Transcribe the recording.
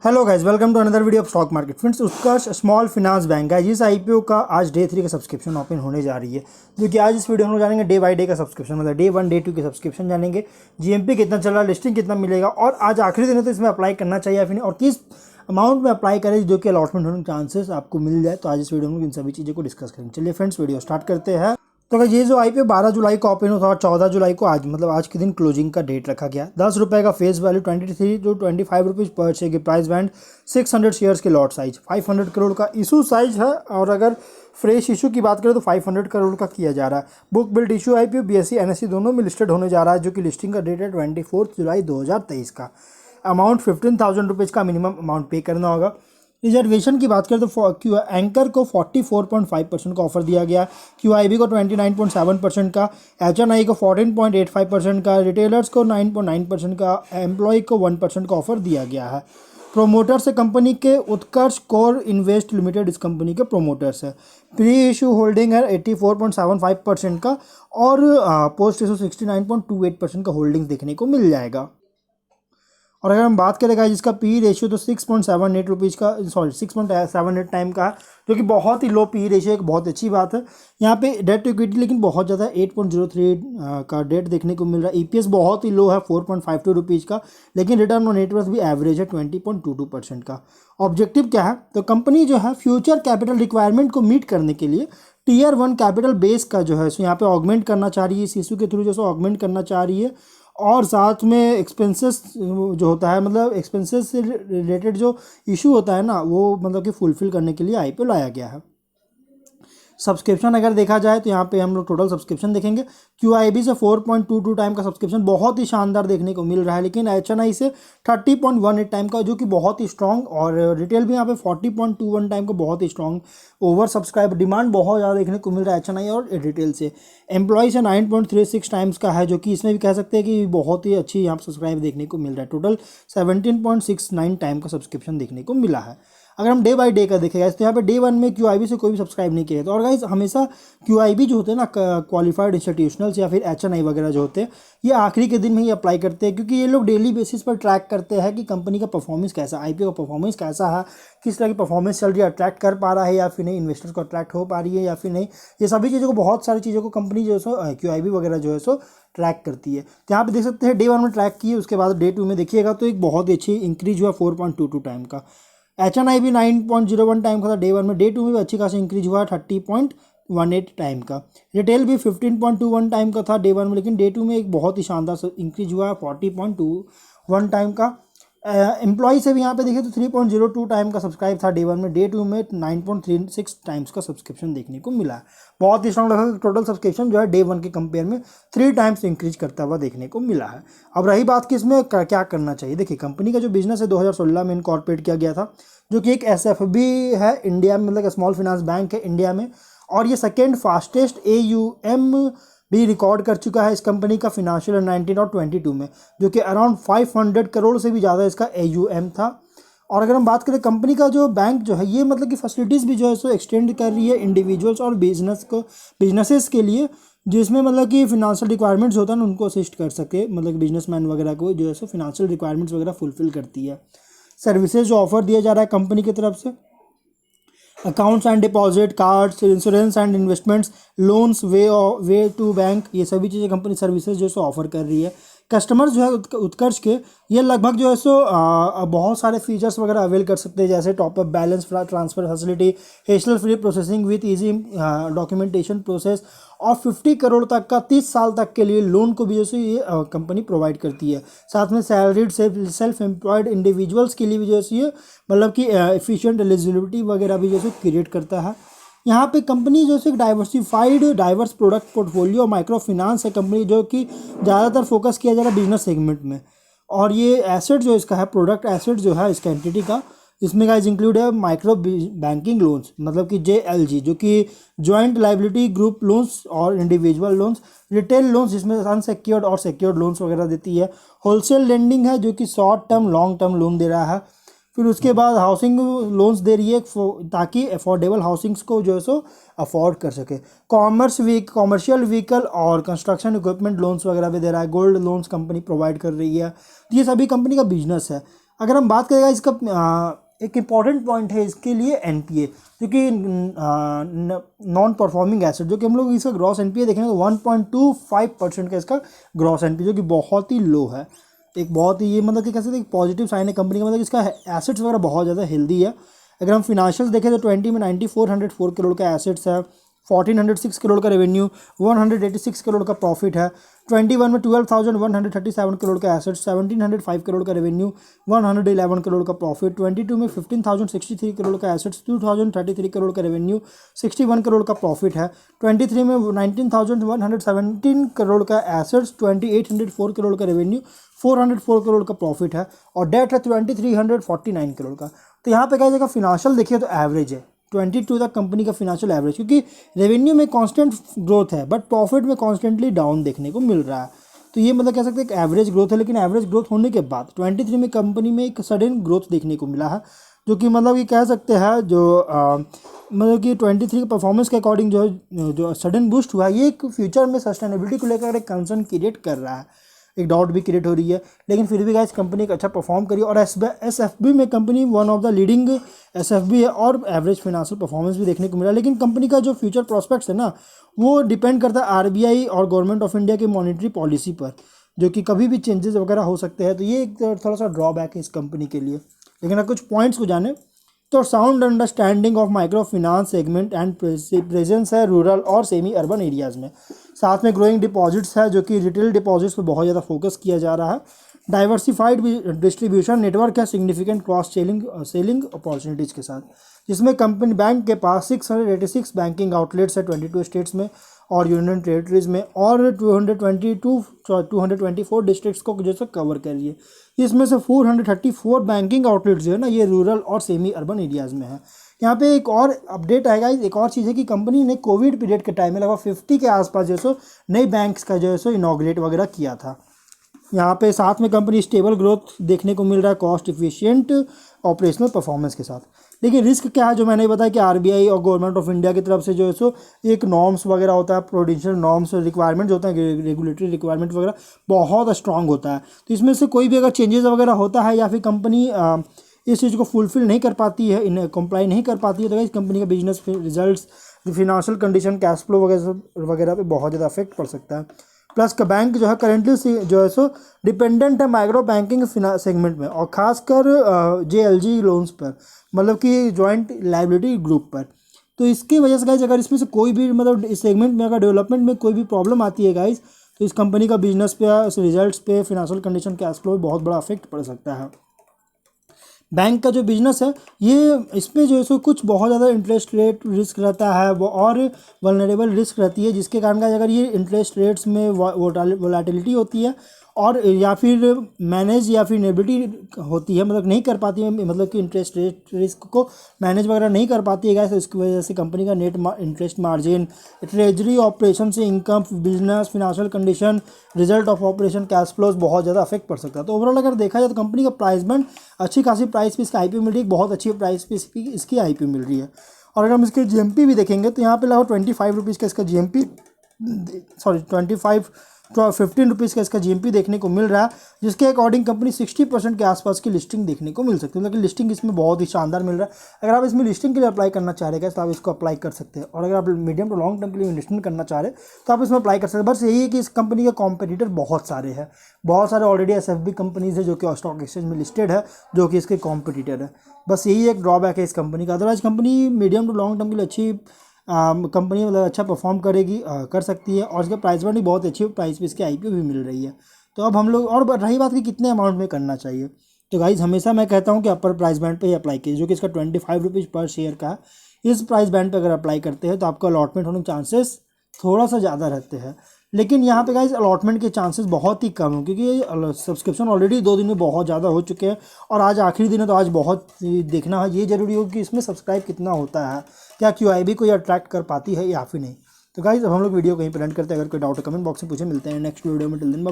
Hello guys, welcome to another video of stock market. Friends, Utkarsh small finance bank है जिस IPO का आज day 3 का सब्सक्रिप्शन ओपन होने जा रही है। जो कि आज इस वीडियो में हम लोग जानेंगे डे बाय डे का सब्सक्रिप्शन, मतलब डे 1 डे 2 के सब्सक्रिप्शन जानेंगे, जीएमपी कितना चल रहा है, लिस्टिंग कितना मिलेगा और आज आखिरी दिन है तो इसमें अप्लाई करना चाहिए या फिर नहीं, और किस अमाउंट में अप्लाई करें जो कि अलॉटमेंट होने के चांसेस आपको मिल जाए। तो आज इस वीडियो में इन सभी चीज़ों को डिस्कस करेंगे। चलिए फ्रेंड्स, वीडियो स्टार्ट करते हैं। तो अगर ये जो आईपीओ 12 जुलाई को ओपन हुआ था और 14 जुलाई को आज मतलब आज के दिन क्लोजिंग का डेट रखा गया। 10 रुपये का फेस वैल्यू, 23 टू 25 रुपीज़ पर शेयर की प्राइस बैंड, 600 शेयर्स के लॉट साइज, 500 करोड़ का इशू साइज है। और अगर फ्रेश इशू की बात करें तो 500 करोड़ का किया जा रहा है। Book build issue IPO BSE NSE दोनों में लिस्टेड होने जा रहा है, जो कि लिस्टिंग का डेट है 24 जुलाई 2023 का। अमाउंट 15,000 रुपीज़ का मिनिमम अमाउंट पे करना होगा। रिजर्वेशन की बात करें तो एंकर को 44.5% का ऑफर दिया गया, क्यूआईबी को 29.7% का, एचएनआई को 14.85% का, रिटेलर्स को 9.9% का, एम्प्लॉय को 1% का ऑफर दिया गया है। प्रोमोटर्स है कंपनी के उत्कर्ष कोर इन्वेस्ट लिमिटेड, इस कंपनी के प्रोमोटर्स है। प्री इशू होल्डिंग है 84.75% का और पोस्ट इशू 69.28% का होल्डिंग्स देखने को मिल जाएगा। और अगर हम बात करें गाइस इसका पी रेशियो तो 6.78 रुपीज़ का 6.78 टाइम का है, जो कि बहुत ही लो पी रेशियो, एक बहुत अच्छी बात है। यहाँ पे डेट टू इक्विटी लेकिन बहुत ज़्यादा 8.03 का डेट देखने को मिल रहा है। ईपीएस बहुत ही लो है 4.52 रुपीज़ का, लेकिन रिटर्न ऑन नेटवर्थ भी एवरेज है 20.22% का। ऑब्जेक्टिव क्या है तो कंपनी जो है फ्यूचर कैपिटल रिक्वायरमेंट को मीट करने के लिए टियर 1 कैपिटल बेस का जो है सो यहाँ पे ऑगमेंट करना चाह रही है, सीसू के थ्रू जो सो ऑगमेंट करना चाह रही है। और साथ में एक्सपेंसेस जो होता है, मतलब एक्सपेंसेस से रिलेटेड जो इशू होता है ना, वो मतलब कि फुलफिल करने के लिए आईपीओ लाया गया है। सब्सक्रिप्शन अगर देखा जाए तो यहाँ पे हम लोग टोटल सब्सक्रिप्शन देखेंगे। क्यूआईबी से 4.22 टाइम का सब्सक्रिप्शन बहुत ही शानदार देखने को मिल रहा है, लेकिन एचएनआई से 30.18 टाइम का, जो कि बहुत ही स्ट्रॉन्ग, और रिटेल भी यहाँ पे 40.21 टाइम का बहुत ही स्ट्रॉन्ग ओवर सब्सक्राइब डिमांड बहुत ज़्यादा देखने को मिल रहा है एचएनआई और रिटेल से। एम्प्लॉय से 9.36 टाइम्स का है, जो कि इसमें भी कह सकते हैं कि बहुत ही अच्छी यहाँ पर सब्सक्राइब देखने को मिल रहा है। टोटल 17.69 टाइम का सब्सक्रिप्शन देखने को मिला है। अगर हम डे बाय डे का देखेगा तो यहाँ पे डे 1 में क्यूआईबी से कोई भी सब्सक्राइब नहीं किया था। और गाइस हमेशा क्यूआईबी जो होते हैं ना, क्वालिफाइड इंस्टीट्यूशनल्स या फिर एचएनआई वगैरह जो होते हैं, ये आखिरी के दिन में ही अप्लाई करते हैं, क्योंकि ये लोग डेली बेसिस पर ट्रैक करते हैं कि कंपनी का परफॉर्मेंस कैसा, आईपीओ का परफॉर्मेंस कैसा है, किस तरह की परफॉर्मेंस चल रही है, अट्रैक्ट कर पा रहा है या फिर नहीं, इन्वेस्टर्स को अट्रैक्ट हो पा रही है या फिर नहीं। ये सभी चीज़ों को, बहुत सारी चीज़ों को कंपनी जो है सो क्यूआईबी वगैरह जो है सो ट्रैक करती है। तो यहाँ पे देख सकते हैं डे 1 में ट्रैक किए, उसके बाद डे 2 में देखिएगा तो एक बहुत ही अच्छी इंक्रीज हुआ 4.22 टाइम का। एचएनआई भी 9.01 टाइम का था डे 1 में, डे 2 में भी अच्छी खासी इंक्रीज हुआ 30.18 टाइम का। रिटेल भी 15.21 टाइम का था डे 1 में, लेकिन डे 2 में एक बहुत ही शानदार इंक्रीज हुआ 40.21 टाइम का। एम्प्लॉय से भी यहाँ पे देखिए तो 3.02 टाइम का सब्सक्राइब था डे 1 में, डे 2 में 9.36 टाइम्स का सब्सक्रिप्शन देखने को मिला है। बहुत ही स्ट्रॉन्ग लगा, टोटल सब्सक्रिप्शन जो है डे 1 के कंपेयर में 3 टाइम्स इंक्रीज करता हुआ देखने को मिला है। अब रही बात कि इसमें क्या करना चाहिए, देखिए कंपनी का जो बिजनेस है 2016 में इनकॉर्पोरेट किया गया था, जो कि एक एसएफबी है इंडिया में, मतलब स्मॉल फाइनेंस बैंक है इंडिया में, और ये सेकेंड फास्टेस्ट एयूएम भी रिकॉर्ड कर चुका है इस कंपनी का फिनेंशियल 19 और 22 में, जो कि अराउंड 500 करोड़ से भी ज़्यादा इसका एयूएम था। और अगर हम बात करें कंपनी का जो बैंक जो है, ये मतलब कि फैसिलिटीज़ भी जो है सो एक्सटेंड कर रही है इंडिविजुअल्स और बिजनेसेस के लिए, जिसमें मतलब कि फिनेंशियल रिक्वायरमेंट्स होता है ना, उनको असिस्ट कर सके, मतलब कि बिजनेसमैन वगैरह को जो है सो फिनेंशियल रिक्वायरमेंट्स वगैरह फुलफिल करती है। सर्विसेज जो ऑफर दिया जा रहा है कंपनी की तरफ से, accounts and deposit, cards, insurance and investments, loans, way to bank, ये सभी चीज़ें कंपनी सर्विसेज जो है सो ऑफर कर रही है। कस्टमर्स जो है उत्कर्ष के, ये लगभग जो है सो बहुत सारे फीचर्स वगैरह अवेल कर सकते हैं, जैसे top up balance transfer facility, hassle free processing with easy documentation process, और 50 करोड़ तक का 30 साल तक के लिए लोन को भी जो है ये कंपनी प्रोवाइड करती है। साथ में सैलरीड सेल्फ एम्प्लॉयड इंडिविजुअल्स के लिए भी जो है ये मतलब कि एफिशिएंट एलिजिबिलिटी वगैरह भी जो है क्रिएट करता है। यहाँ पे कंपनी जो है डाइवर्स प्रोडक्ट पोर्टफोलियो और माइक्रो फाइनेंस है कंपनी, जो कि ज़्यादातर फोकस किया जा रहा है बिजनेस सेगमेंट में। और ये एसेट जो इसका है, प्रोडक्ट एसेट जो है इसका एंटिटी का, इसमें गाइस इंक्लूड है माइक्रो बैंकिंग लोन्स, मतलब कि JLG, जो कि जॉइंट लाइबिलिटी ग्रुप लोन्स और इंडिविजुअल लोन्स, रिटेल लोन्स जिसमें अनसेक्योर्ड और सेक्योर्ड लोन्स वगैरह देती है, होलसेल लेंडिंग है जो कि short term long term loan दे रहा है, फिर उसके बाद हाउसिंग लोन्स दे रही है ताकि अफोर्डेबल हाउसिंग्स को जो है सो अफोर्ड कर सके, कॉमर्शियल व्हीकल और कंस्ट्रक्शन इक्विपमेंट लोन्स वगैरह भी दे रहा है, गोल्ड लोन्स कंपनी प्रोवाइड कर रही है। ये सभी कंपनी का बिजनेस है। अगर हम बात करेगा इसका एक इम्पॉर्टेंट पॉइंट है इसके लिए एनपीए, क्योंकि नॉन परफॉर्मिंग एसेट, जो कि हम लोग इसका ग्रॉस एनपीए देखेंगे तो 1.25% का इसका ग्रॉस एनपीए, जो कि बहुत ही लो है। एक बहुत ही ये मतलब कि कैसे एक पॉजिटिव साइन है कंपनी का, मतलब इसका एसेट्स वगैरह बहुत ज़्यादा हेल्दी है। अगर हम फिनेंशियल्स देखें तो 20 में 9404 करोड़ का एसेट्स है, 1406 करोड़ का रेवेन्यू, 186 करोड़ का प्रॉफिट है। 21 में 12,137 करोड़ का एसेट्स, 1705 करोड़ का रेवेन्यू, 111 करोड़ का प्रॉफिट। 22 में 15,063 करोड़ का एसेट्स, 2,033 करोड़ का रेवेन्यू, 61 करोड़ का प्रॉफिट है। 23 में 19,117 करोड़ का एसेट्स, 2,804 करोड़ का रेवेन्यू, 404 करोड़ का प्रॉफिट है। और डेट है 2,349 करोड़ का। तो यहाँ पे क्या जगह फिनेंशियल देखिए तो एवरेज है 22 तक कंपनी का फिनेंशियल एवरेज, क्योंकि रेवेन्यू में कांस्टेंट ग्रोथ है बट प्रॉफिट में कॉन्स्टेंटली डाउन देखने को मिल रहा है। तो ये मतलब कह सकते हैं कि एवरेज ग्रोथ है, लेकिन एवरेज ग्रोथ होने के बाद 23 में कंपनी में एक सडन ग्रोथ देखने को मिला है, जो कि मतलब ये कह सकते हैं जो मतलब कि 23 के परफॉर्मेंस के अकॉर्डिंग जो सडन बूस्ट हुआ है, ये एक फ्यूचर में सस्टेनेबिलिटी को लेकर एक कंसर्न क्रिएट कर रहा है, एक डाउट भी क्रिएट हो रही है। लेकिन फिर भी गाइस कंपनी एक अच्छा परफॉर्म करी, और एसएफबी में company one of the leading SFB है, और एवरेज फाइनेंशियल परफॉर्मेंस भी देखने को मिला। लेकिन कंपनी का जो फ्यूचर प्रोस्पेक्ट्स है ना, वो डिपेंड करता है आरबीआई और गवर्नमेंट ऑफ इंडिया की मॉनेटरी पॉलिसी पर, जो कि कभी भी चेंजेस वगैरह हो सकते हैं। तो ये एक थोड़ा सा ड्रॉबैक है इस कंपनी के लिए। लेकिन अगर कुछ पॉइंट्स को जाने तो sound understanding of micro finance segment and presence है रूरल और सेमी अर्बन एरियाज़ में। साथ में ग्रोइंग डिपॉजिट्स है, जो कि रिटेल डिपॉजिट्स पर बहुत ज़्यादा फोकस किया जा रहा है। डाइवर्सिफाइड डिस्ट्रीब्यूशन नेटवर्क है सिग्निफिकेंट क्रॉस सेलिंग अपॉर्चुनिटीज़ के साथ, जिसमें कंपनी बैंक के पास 686 बैंकिंग आउटलेट्स है 22 स्टेट्स में और यूनियन टेरिटरीज में, और 224 डिस्ट्रिक्ट्स को जैसे कवर कर रही है। इसमें से 434 बैंकिंग आउटलेट्स जो है ना, ये रूरल और सेमी अर्बन एरियाज़ में है। यहाँ पे एक और अपडेट आएगा, एक और चीज़ है कि कंपनी ने कोविड पीरियड के टाइम में लगभग 50 के आसपास जो है नई बैंक्स का जो है इनॉग्रेट वगैरह किया था। यहाँ पे साथ में कंपनी स्टेबल ग्रोथ देखने को मिल रहा है कॉस्ट इफिशिएंट ऑपरेशनल परफॉर्मेंस के साथ। लेकिन रिस्क क्या है, जो मैंने बताया कि आरबीआई और गवर्नमेंट ऑफ इंडिया की तरफ से जो है एक नॉर्म्स वगैरह होता है, प्रोडेंशियल नॉर्म्स रिक्वायरमेंट जो होता है, रेगुलेटरी रिक्वायरमेंट वगैरह बहुत स्ट्रांग होता है। तो इसमें से कोई भी अगर चेंजेस वगैरह होता है या फिर कंपनी इस चीज़ को फुलफिल नहीं कर पाती है, इन्हें कंप्लाई नहीं कर पाती है, तो इस कंपनी का business results, financial condition, cash flow वगैरह पे बहुत ज़्यादा अफेक्ट पड़ सकता है। प्लस का बैंक जो है करेंटली जो है डिपेंडेंट है माइक्रो बैंकिंग सेगमेंट में, और खासकर जेएलजी लोन्स पर, मतलब कि जॉइंट लायबिलिटी ग्रुप पर। तो इसकी वजह से गाइज अगर इसमें से कोई भी मतलब इस सेगमेंट में अगर डेवलपमेंट में कोई भी प्रॉब्लम आती है गाइज, तो इस कंपनी का बिजनेस पे, रिजल्ट्स पे, फिनेंशियल कंडीशन, कैश फ्लो पे बहुत बड़ा अफेक्ट पड़ सकता है। बैंक का जो बिजनेस है ये, इसमें जो है कुछ बहुत ज़्यादा इंटरेस्ट रेट रिस्क रहता है वो, और वल्नरेबल रिस्क रहती है, जिसके कारण का अगर ये इंटरेस्ट रेट्स में वोलाटिलिटी होती है और या फिर मैनेज या फिर नेबिलिटी होती है, मतलब नहीं कर पाती है, मतलब कि इंटरेस्ट रेट रिस्क को मैनेज वगैरह नहीं कर पाती है गाइस, तो इसकी वजह से कंपनी का net interest margin, treasury operation से income, business, financial condition, result of operation, cash flows बहुत ज़्यादा अफेक्ट पड़ सकता है। तो ओवरऑल अगर देखा जाए तो कंपनी का प्राइस बैंड अच्छी खासी प्राइस पे इसकी आईपीओ मिल रही है, बहुत अच्छी प्राइस पे इसकी आईपीओ मिल रही है। और अगर हम इसके जीएमपी भी देखेंगे तो यहाँ पे लगभग 25 रुपीज़ का इसका जीएमपी, सॉरी 15 रुपीज़ का इसका जीएमपी देखने को मिल रहा है, जिसके अकॉर्डिंग कंपनी 60% के आसपास की लिस्टिंग देखने को मिल सकती है। मतलब लिस्टिंग इसमें बहुत ही शानदार मिल रहा है। अगर आप इसमें लिस्टिंग के लिए अप्लाई करना चाह रहे हैं तो आप इसको अप्लाई कर सकते हैं, और अगर आप मीडियम टू लॉन्ग टर्म के लिए इन्वेस्टमेंट करना चाह रहे हैं तो आप इसमें अप्लाई कर सकते हैं। बस यही है कि इस कंपनी के कॉम्पिटिटर बहुत सारे हैं, बहुत सारे ऑलरेडी एसएफबी कंपनीज है जो कि स्टॉक एक्सचेंज में लिस्टेड है, जो कि इसके कॉम्पिटिटर है। बस यही एक ड्रॉबैक है इस कंपनी का। Otherwise company medium to long term के लिए अच्छी कंपनी मतलब अच्छा परफॉर्म करेगी, कर सकती है, और इसका प्राइस भी बहुत अच्छी प्राइस पे इसकी आईपीओ भी मिल रही है। तो अब हम लोग, और रही बात कि कितने अमाउंट में करना चाहिए, तो गाइज हमेशा मैं कहता हूँ कि अपर प्राइस बैंड पे ही अप्लाई कीजिए, जो कि इसका 25 रुपीज़ पर शेयर का है। इस प्राइस बैंड पे अगर अप्लाई करते हैं तो आपका अलॉटमेंट होने के चांसेस थोड़ा सा ज़्यादा रहते हैं। लेकिन यहाँ पे गाइज अलॉटमेंट के चांसेस बहुत ही कम हैं, क्योंकि सब्सक्रिप्शन ऑलरेडी 2 दिन में बहुत ज़्यादा हो चुके हैं, और आज आखिरी दिन है, तो आज बहुत देखना है, ये जरूरी हो कि इसमें सब्सक्राइब कितना होता है, क्या QIB को ये अट्रैक्ट कर पाती है या फिर नहीं। तो गाइज अब हम लोग वीडियो कहीं पर एंड करते हैं। अगर कोई डाउट है कमेंट बॉक्स में पूछे। मिलते हैं नेक्स्ट वीडियो में। Till then bye.